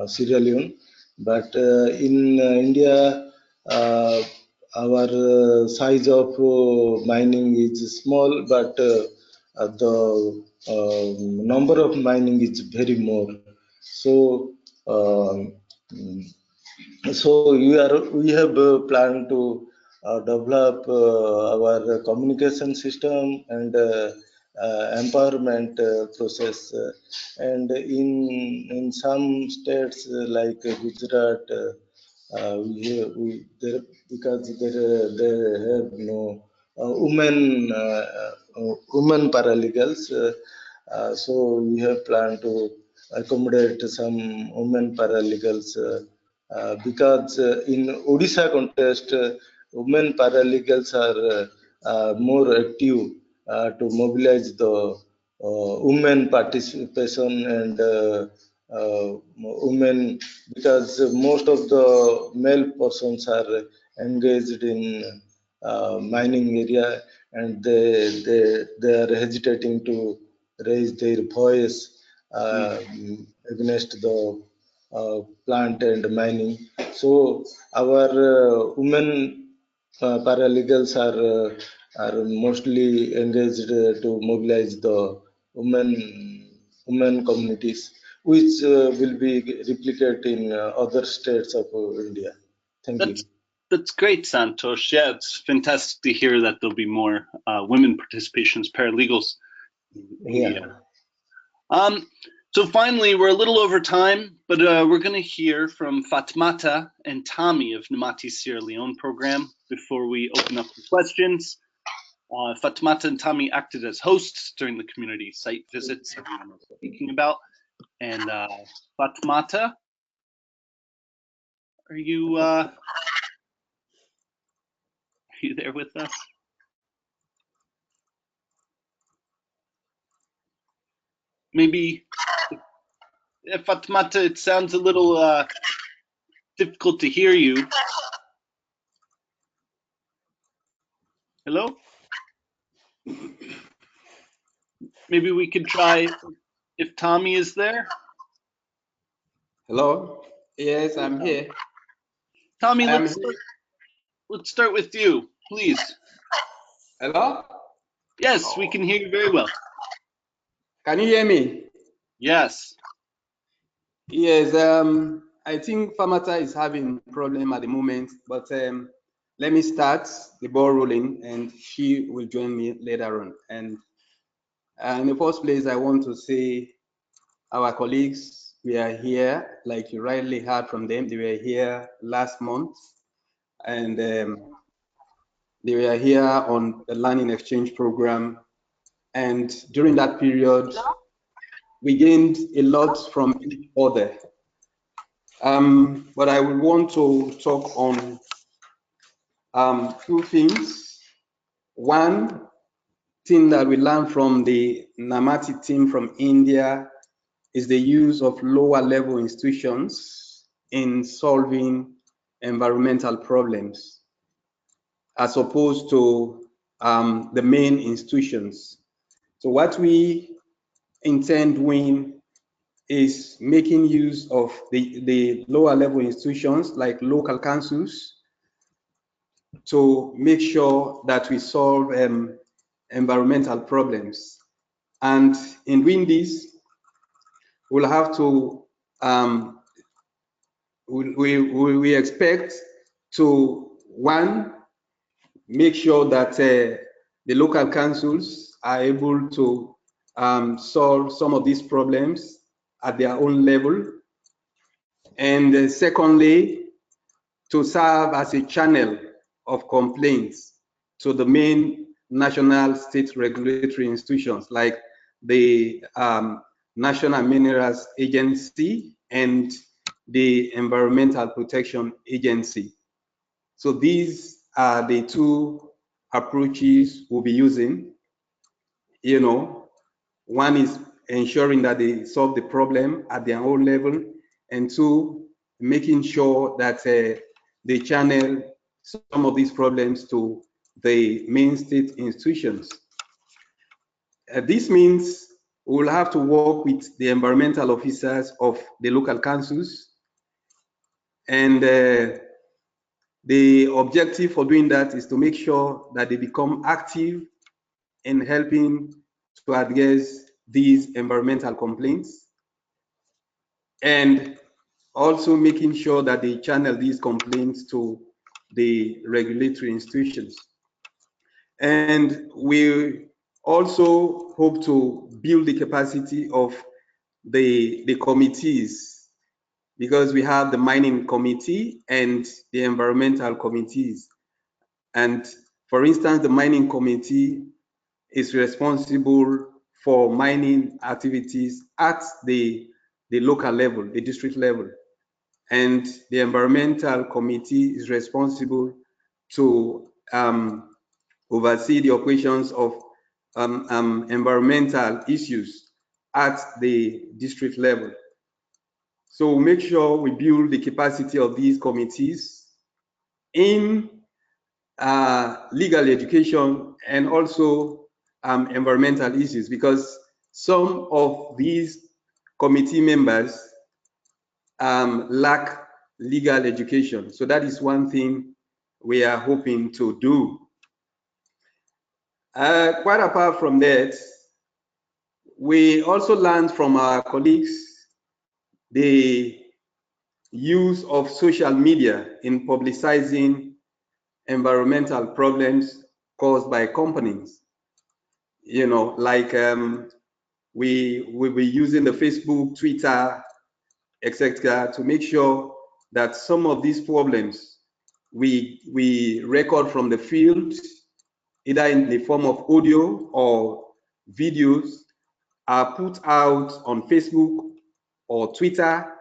Sierra Leone. But in India, our size of mining is small, but the number of mining is very more. So we have planned to develop our communication system and empowerment process, and in some states like Gujarat, we there, because there have no women paralegals, so we have planned to accommodate some women paralegals, because in Odisha context, women paralegals are more active to mobilize the women participation, and women, because most of the male persons are engaged in mining area, and they are hesitating to raise their voice against the plant and mining. So our women paralegals are mostly engaged to mobilize the women communities, which will be replicated in other states of India. Thank you. That's great, Santosh. Yeah, it's fantastic to hear that there'll be more women participation as paralegals in India. So finally, we're a little over time, but we're going to hear from Fatmata and Tommy of Namati Sierra Leone program before we open up for questions. Fatmata and Tommy acted as hosts during the community site visits everyone was speaking about. And Fatmata, are you there with us? Maybe, Fatmata, it sounds a little difficult to hear you. Hello? Maybe we could try if Tommy is there. Hello? Yes, I'm here. Tommy, let's start with you, please. Hello? Yes, we can hear you very well. Can you hear me? Yes. Yes, I think Famata is having a problem at the moment, but let me start the ball rolling, and she will join me later on. And in the first place, I want to say our colleagues, we are here, like you rightly heard from them, they were here last month, and they were here on the learning exchange program. And during that period, we gained a lot from each other. But I would want to talk on two things. One thing that we learned from the Namati team from India is the use of lower level institutions in solving environmental problems, as opposed to the main institutions. So what we intend doing is making use of the lower level institutions like local councils to make sure that we solve environmental problems. And in doing this, we'll have to, we expect to, one, make sure that the local councils are able to solve some of these problems at their own level. And secondly, to serve as a channel of complaints to the main national state regulatory institutions like the National Minerals Agency and the Environmental Protection Agency. So these are the two approaches we'll be using. You know, one is ensuring that they solve the problem at their own level, and two, making sure that they channel some of these problems to the main state institutions. This means we will have to work with the environmental officers of the local councils, and the objective for doing that is to make sure that they become active in helping to address these environmental complaints, and also making sure that they channel these complaints to the regulatory institutions. And we also hope to build the capacity of the committees, because we have the mining committee and the environmental committees. And for instance, the mining committee is responsible for mining activities at the local level, the district level. And the environmental committee is responsible to oversee the operations of environmental issues at the district level. So make sure we build the capacity of these committees in legal education and also environmental issues, because some of these committee members lack legal education. So that is one thing we are hoping to do. Quite apart from that, we also learned from our colleagues the use of social media in publicizing environmental problems caused by companies. You know, like we will be using the Facebook, Twitter, etc., to make sure that some of these problems we record from the field, either in the form of audio or videos, are put out on Facebook or Twitter.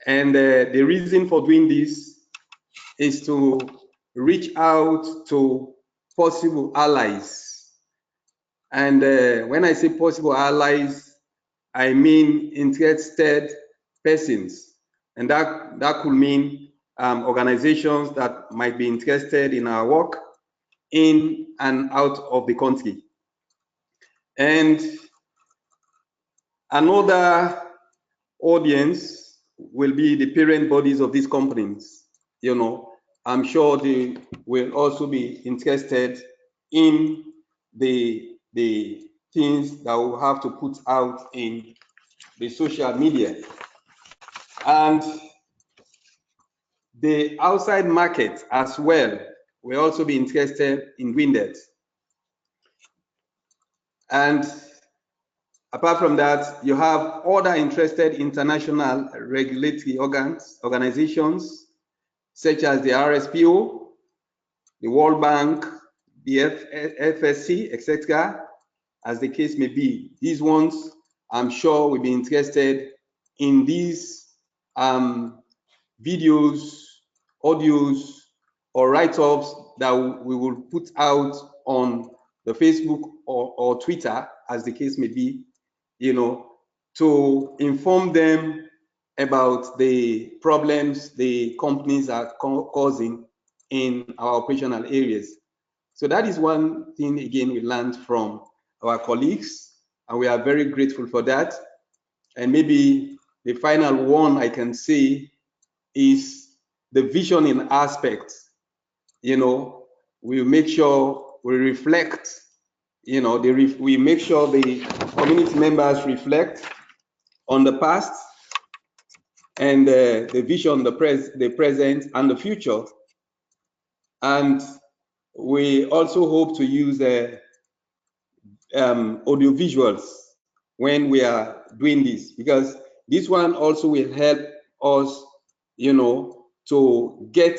And the reason for doing this is to reach out to possible allies. And when I say possible allies, I mean interested persons. And that could mean organizations that might be interested in our work in and out of the country. And another audience will be the parent bodies of these companies. You know, I'm sure they will also be interested in the things that we'll have to put out in the social media. And the outside market as well will also be interested in doing that. And apart from that, you have other interested international regulatory organizations, such as the RSPO, the World Bank, the FSC, etc., as the case may be. These ones, I'm sure, will be interested in these videos, audios, or write-ups that we will put out on the Facebook or Twitter, as the case may be, you know, to inform them about the problems the companies are causing in our operational areas. So that is one thing, again, we learned from our colleagues, and we are very grateful for that. And maybe the final one I can say is the vision in aspects. We make sure we reflect, we make sure the community members reflect on the past and the vision, the present, and the future. And we also hope to use audio visuals when we are doing this, because this one also will help us, to get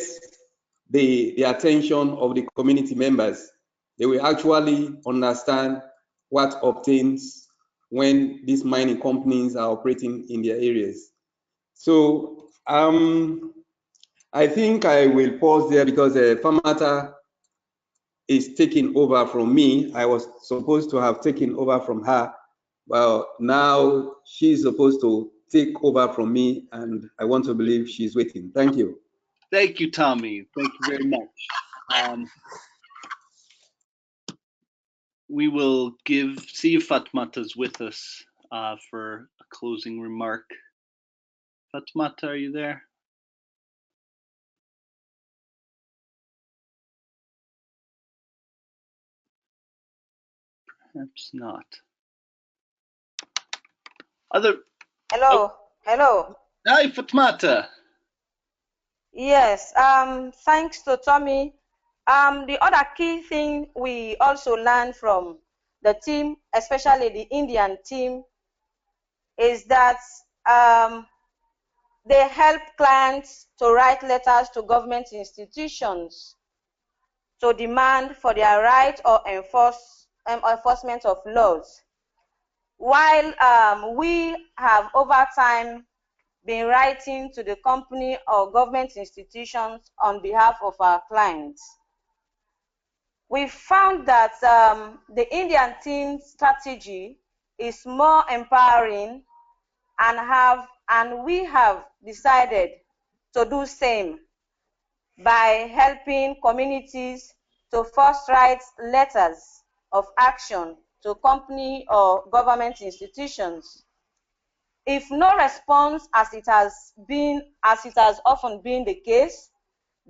the attention of the community members. They will actually understand what obtains when these mining companies are operating in their areas. So I think I will pause there because Famata is taking over from me. I was supposed to have taken over from her. Well, now she's supposed to take over from me, and I want to believe she's waiting. Thank you. Thank you, Tommy. Thank you very much. We will see if Fatmata's with us for a closing remark. Fatmata, are you there? Perhaps not. Hello. Oh. Hello. Hi, Fatmata. Yes. Thanks to Tommy. The other key thing we also learned from the team, especially the Indian team, is that they help clients to write letters to government institutions to demand for their right or enforcement of laws. While we have over time been writing to the company or government institutions on behalf of our clients. We found that the Indian team's strategy is more empowering, and we have decided to do same by helping communities to first write letters of action to company or government institutions. If no response, as it has often been the case,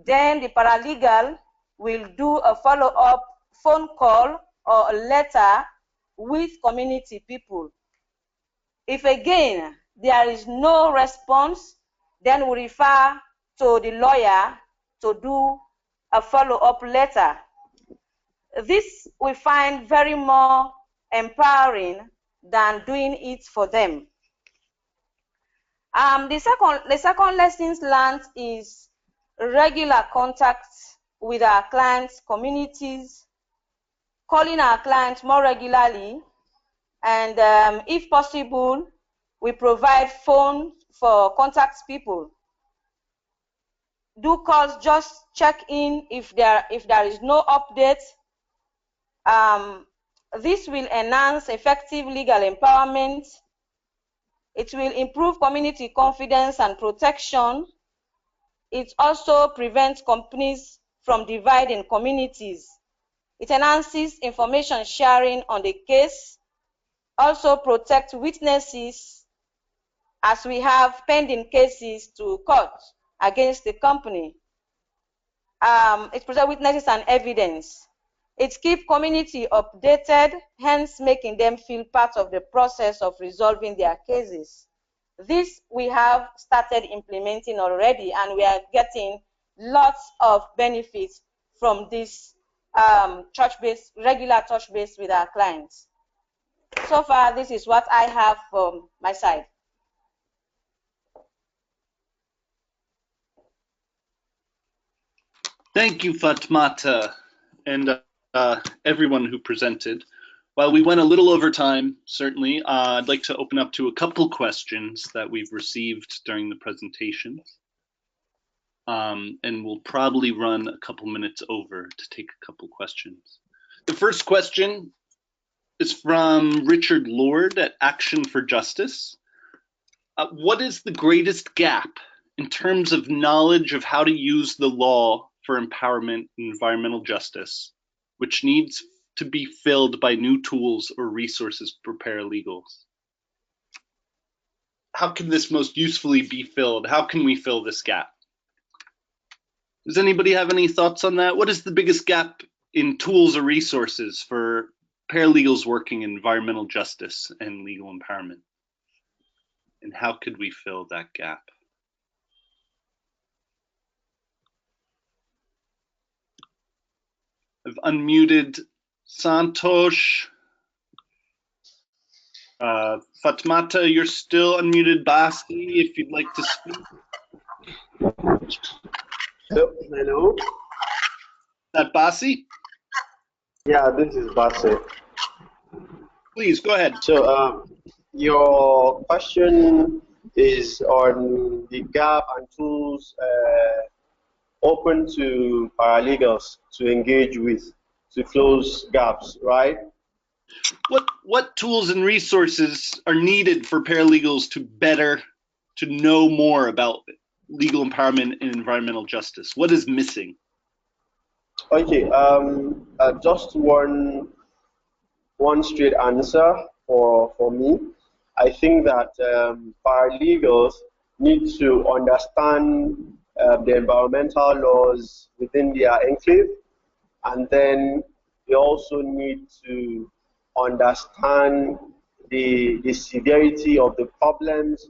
then the paralegal will do a follow-up phone call or a letter with community people. If again there is no response, then we refer to the lawyer to do a follow-up letter. This we find very more empowering than doing it for them. The second lessons learned is regular contacts with our clients' communities, calling our clients more regularly, and if possible, we provide phone for contact people. Do calls, just check in if there is no update. This will enhance effective legal empowerment. It will improve community confidence and protection. It also prevents companies from dividing communities. It enhances information sharing on the case, also protects witnesses, as we have pending cases to court against the company. It protects witnesses and evidence. It keeps community updated, hence making them feel part of the process of resolving their cases. This we have started implementing already, and we are getting lots of benefits from this regular touch base with our clients. So far, this is what I have from my side. Thank you, Fatmata, and everyone who presented. While we went a little over time, certainly, I'd like to open up to a couple questions that we've received during the presentation. And we'll probably run a couple minutes over to take a couple questions. The first question is from Richard Lord at Action for Justice. What is the greatest gap in terms of knowledge of how to use the law for empowerment and environmental justice, which needs to be filled by new tools or resources for paralegals? How can this most usefully be filled? How can we fill this gap? Does anybody have any thoughts on that? What is the biggest gap in tools or resources for paralegals working in environmental justice and legal empowerment? And how could we fill that gap? I've unmuted Santosh. Fatmata, you're still unmuted. Basi, if you'd like to speak. Hello. Is that Basi? Yeah, this is Basse. Please, go ahead. So, your question is on the gap and tools open to paralegals to engage with to close gaps, right? What tools and resources are needed for paralegals to know more about legal empowerment and environmental justice? What is missing? Okay, just one straight answer for me. I think that paralegals need to understand the environmental laws within their enclave, and then they also need to understand the severity of the problems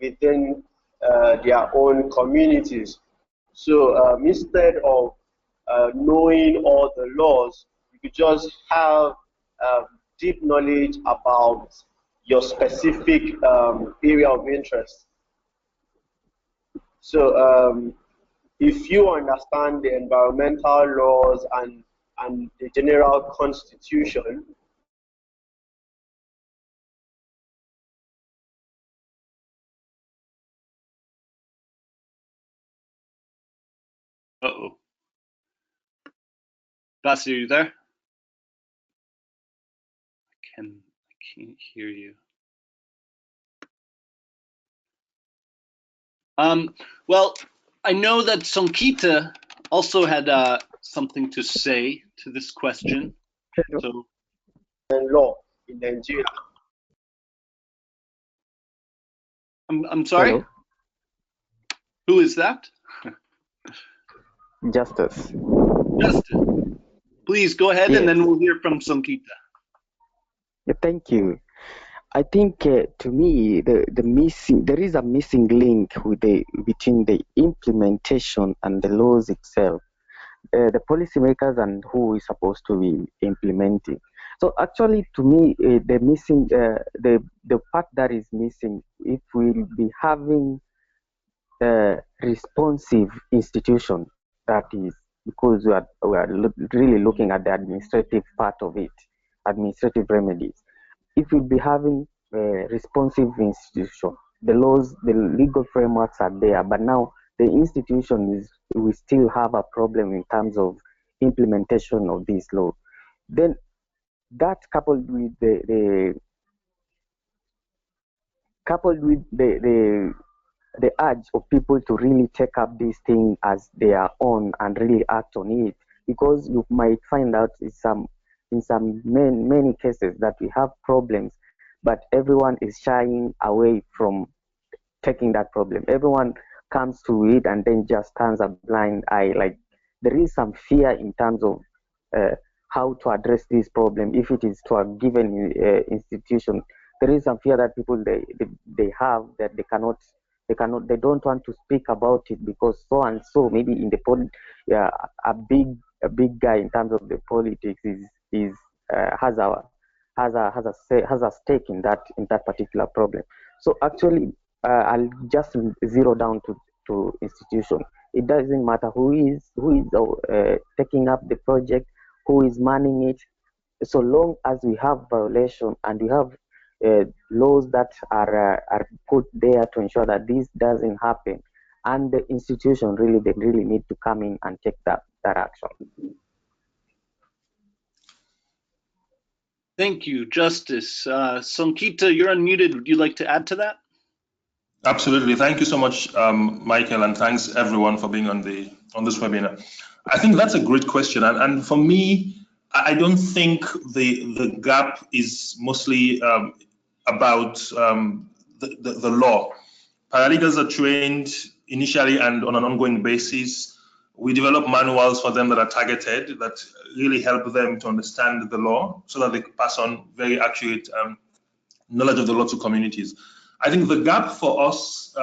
within their own communities. So instead of knowing all the laws, you could just have deep knowledge about your specific area of interest. So if you understand the environmental laws and the general constitution, Uh-oh. Basi, are you there? I can't hear you. Well, I know that Sonkita also had something to say to this question. So, and law in Nigeria. I'm sorry. Hello. Who is that? Justice. Justin. Please go ahead, and Yes. then we'll hear from Sonkita. Thank you. I think to me there is a missing link between the implementation and the laws itself, the policymakers and who is supposed to be implementing. So actually, to me, the part that is missing, if we'll be having a responsive institution, that is because really looking at the administrative part of it, administrative remedies. If we'll be having a responsive institution, the laws, the legal frameworks are there, but now the institution we still have a problem in terms of implementation of this law. Then that coupled with the urge of people to really take up this thing as their own and really act on it, because you might find out in some many cases that we have problems, but everyone is shying away from taking that problem. Everyone comes to it and then just turns a blind eye. Like there is some fear in terms of uh, how to address this problem. If it is to a given institution, there is some fear that people they have that they don't want to speak about it because so and so maybe in the yeah, a big guy in terms of the politics is has a stake in that particular problem. So actually, I'll just zero down to institution. It doesn't matter who is taking up the project, who is manning it, so long as we have violation and we have laws that are put there to ensure that this doesn't happen, and the institution they really need to come in and take that action. Thank you, Justice. Sonkita, you're unmuted. Would you like to add to that? Absolutely. Thank you so much, Michael, and thanks everyone for being on this webinar. I think that's a great question, and for me, I don't think the gap is mostly about the law. Paralegals are trained initially and on an ongoing basis. We develop manuals for them that are targeted, that really help them to understand the law so that they pass on very accurate knowledge of the law to communities. I think the gap for us,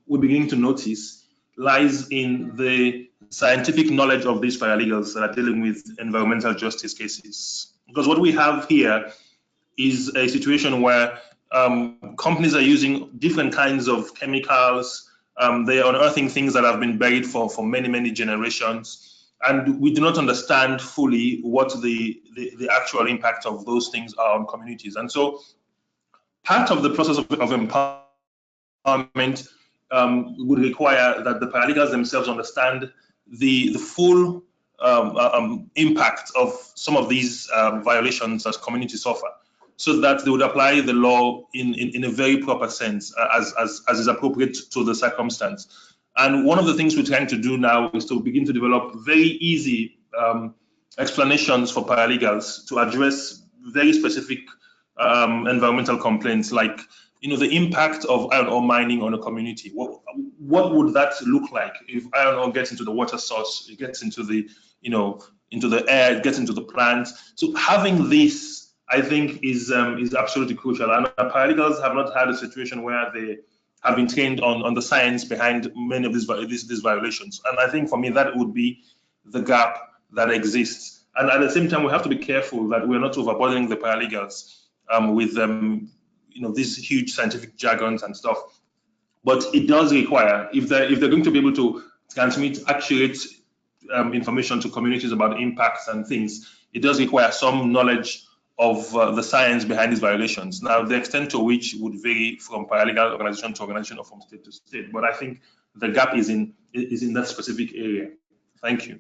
we're beginning to notice, lies in the scientific knowledge of these paralegals that are dealing with environmental justice cases. Because what we have here is a situation where companies are using different kinds of chemicals. They are unearthing things that have been buried for many, many generations. And we do not understand fully what the actual impact of those things are on communities. And so part of the process of empowerment would require that the paralegals themselves understand the full impact of some of these violations as communities suffer, so that they would apply the law in a very proper sense, as is appropriate to the circumstance. And one of the things we're trying to do now is to begin to develop very easy explanations for paralegals to address very specific environmental complaints, like the impact of iron ore mining on a community. What would that look like if iron ore gets into the water source, it gets into the into the air, it gets into the plant? So having this, I think, is absolutely crucial. And paralegals have not had a situation where they have been trained on the science behind many of these violations. And I think for me that would be the gap that exists. And at the same time, we have to be careful that we're not overburdening the paralegals with these huge scientific jargons and stuff. But it does require, if they're going to be able to transmit accurate information to communities about impacts and things, it does require some knowledge of the science behind these violations. Now, the extent to which would vary from paralegal organization to organization or from state to state. But I think the gap is in that specific area. Thank you.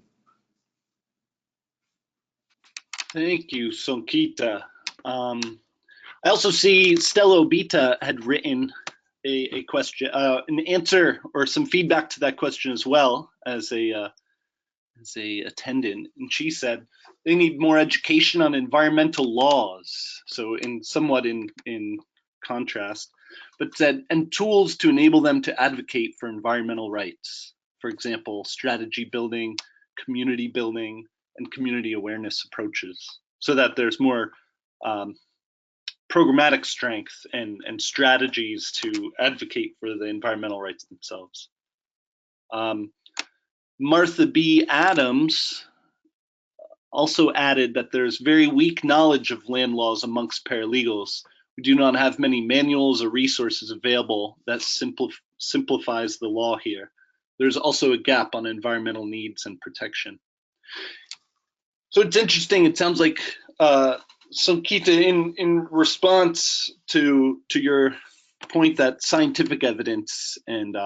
Thank you, Sonkita. I also see Stella Obita had written a question, an answer or some feedback to that question as well as a attendant, and she said they need more education on environmental laws. So somewhat in contrast, but said and tools to enable them to advocate for environmental rights. For example, strategy building, community building, and community awareness approaches, so that there's more programmatic strength and strategies to advocate for the environmental rights themselves. Martha B. Adams also added that there's very weak knowledge of land laws amongst paralegals. We do not have many manuals or resources available that simplifies the law here. There's also a gap on environmental needs and protection. So it's interesting. It sounds like Sonkita, in response to your point that scientific evidence and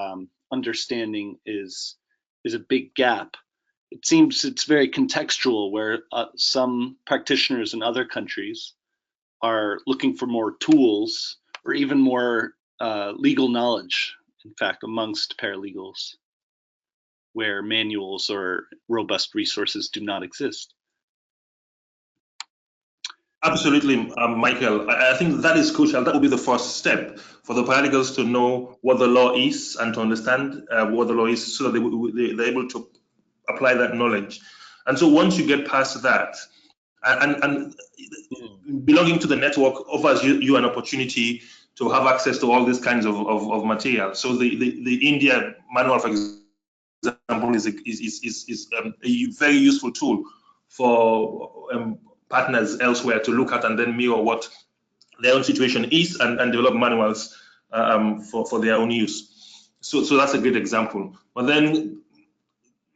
understanding is a big gap, it seems it's very contextual, where some practitioners in other countries are looking for more tools or even more legal knowledge, in fact, amongst paralegals, where manuals or robust resources do not exist. Absolutely, Michael. I think that is crucial. That will be the first step for the paralegals to know what the law is and to understand what the law is, so that they're able to apply that knowledge. And so once you get past that, and belonging to the network offers you an opportunity to have access to all these kinds of material. So the India manual, for example, is a very useful tool for partners elsewhere to look at and then mirror what their own situation is and develop manuals for their own use. So that's a great example. But then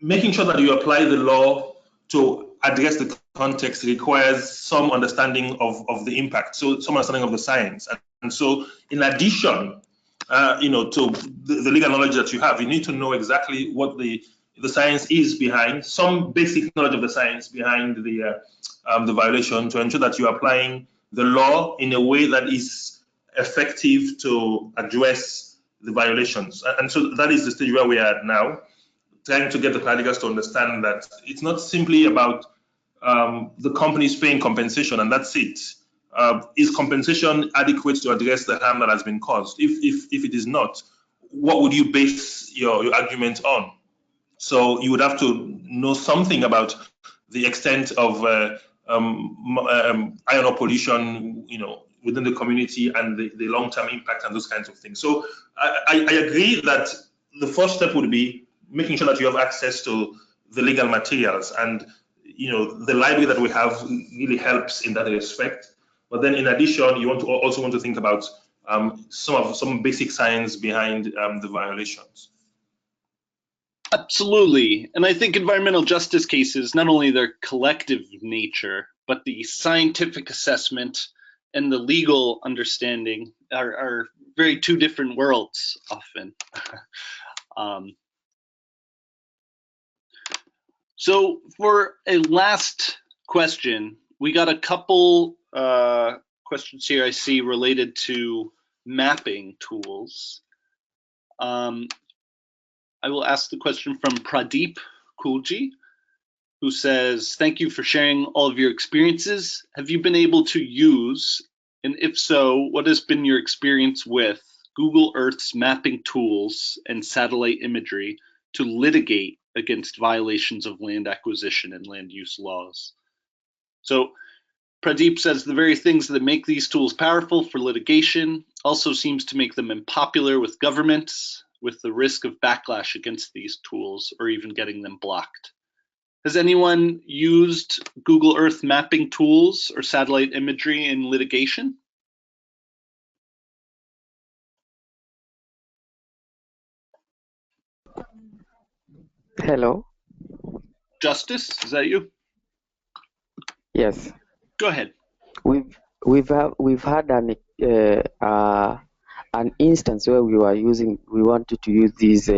making sure that you apply the law to address the context requires some understanding of the impact, so some understanding of the science. And so in addition, to the legal knowledge that you have, you need to know exactly what the science is behind, some basic knowledge of the science behind the violation, to ensure that you're applying the law in a way that is effective to address the violations. And so that is the stage where we are now, trying to get the paralegals to understand that it's not simply about the companies paying compensation and that's it. Is compensation adequate to address the harm that has been caused? If it is not, what would you base your argument on? So you would have to know something about the extent of iron ore pollution, within the community and the long-term impact and those kinds of things. So I agree that the first step would be making sure that you have access to the legal materials, and the library that we have really helps in that respect. But then in addition, you also want to think about some basic science behind the violations. Absolutely. And I think environmental justice cases, not only their collective nature, but the scientific assessment and the legal understanding are very two different worlds often. So for a last question, we got a couple questions here I see related to mapping tools. I will ask the question from Pradeep Kulji, who says, thank you for sharing all of your experiences. Have you been able to use, and if so, what has been your experience with Google Earth's mapping tools and satellite imagery to litigate against violations of land acquisition and land use laws? So Pradeep says the very things that make these tools powerful for litigation also seems to make them unpopular with governments, with the risk of backlash against these tools or even getting them blocked. Has anyone used Google Earth mapping tools or satellite imagery in litigation? Hello. Justice, is that you? Yes. Go ahead. We've had an instance where we wanted to use these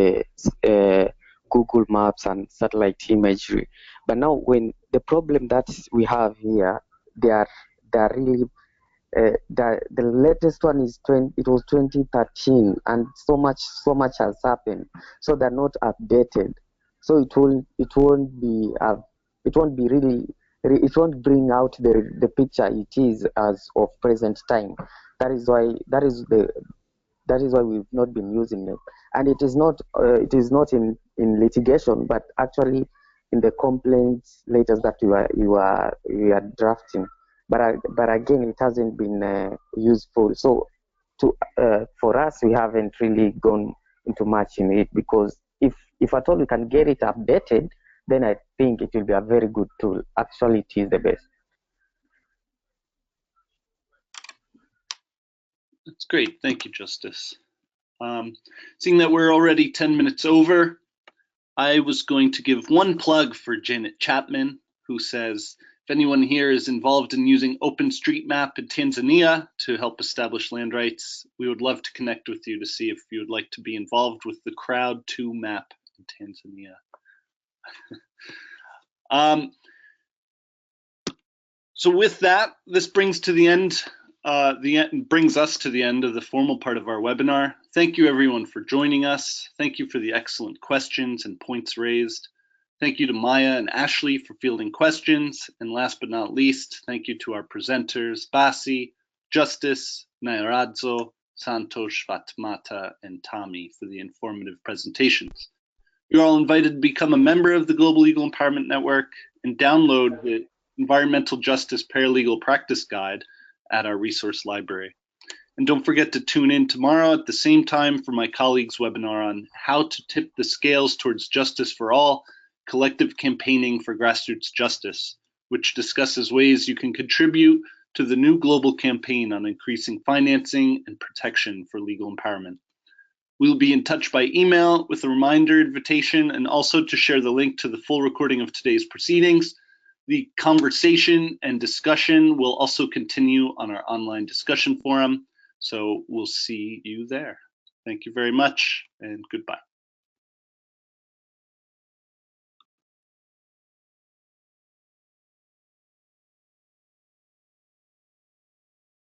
Google Maps and satellite imagery, but now when the problem that we have here, they're really the latest one is it was 2013, and so much has happened, so they're not updated. So it won't be really, it won't bring out the picture it is as of present time. That is why we've not been using it, and it is not in litigation, but actually in the complaints letters that we are drafting. But again, it hasn't been useful. So for us, we haven't really gone into much in it, because if at all we can get it updated, then I think it will be a very good tool. Actually, it is the best. That's great. Thank you, Justice. Seeing that we're already 10 minutes over, I was going to give one plug for Janet Chapman, who says, if anyone here is involved in using OpenStreetMap in Tanzania to help establish land rights, we would love to connect with you to see if you would like to be involved with the Crowd 2 map in Tanzania. So with that, this brings us to the end of the formal part of our webinar. Thank you everyone for joining us. Thank you for the excellent questions and points raised. Thank you to Maya and Ashley for fielding questions. And last but not least, thank you to our presenters, Basi, Justice, Nairazzo, Santosh, Fatmata, and Tommy for the informative presentations. You're all invited to become a member of the Global Legal Empowerment Network and download the Environmental Justice Paralegal Practice Guide at our resource library. And don't forget to tune in tomorrow at the same time for my colleague's webinar on how to tip the scales towards justice for all, collective campaigning for grassroots justice, which discusses ways you can contribute to the new global campaign on increasing financing and protection for legal empowerment. We'll be in touch by email with a reminder invitation, and also to share the link to the full recording of today's proceedings. The conversation and discussion will also continue on our online discussion forum, so we'll see you there. Thank you very much, and goodbye.